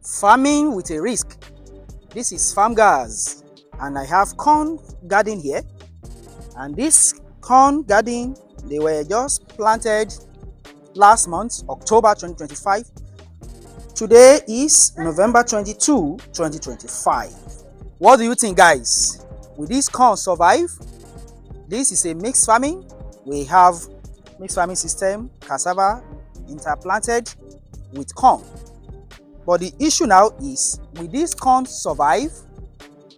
Farming with a risk. This is farm gas, and I have corn garden here, and this corn garden, they were just planted last month, October 2025. Today is November 22, 2025. What do you think, guys? Will this corn survive? This is a mixed farming. We have mixed farming system, cassava interplanted with corn. But the issue now is, will this corn survive?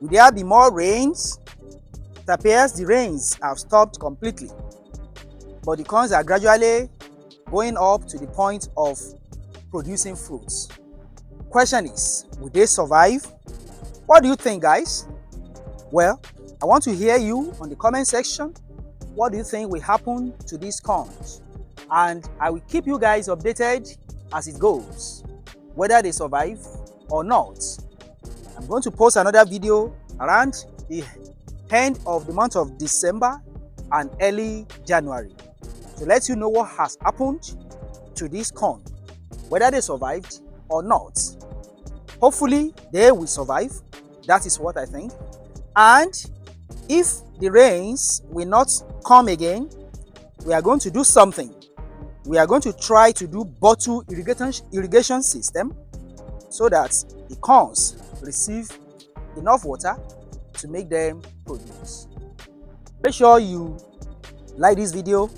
Will there be more rains? It appears the rains have stopped completely, but the corns are gradually going up to the point of producing fruits. Question is, will they survive? What do you think, guys? Well, I want to hear you on the comment section. What do you think will happen to these corns? And I will keep you guys updated as it goes, whether they survive or not. I'm going to post another video around the end of the month of December and early January to let you know what has happened to this corn, whether they survived or not. Hopefully they will survive. That is what I think. And if the rains will not come again, we are going to do something. We are going to try to do bottle irrigation system so that the corns receive enough water to make them produce. Make sure you like this video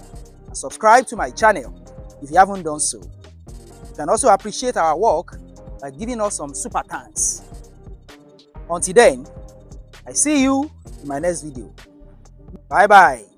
and subscribe to my channel if you haven't done so. You can also appreciate our work by giving us some super thanks. Until then, I see you in my next video. Bye bye.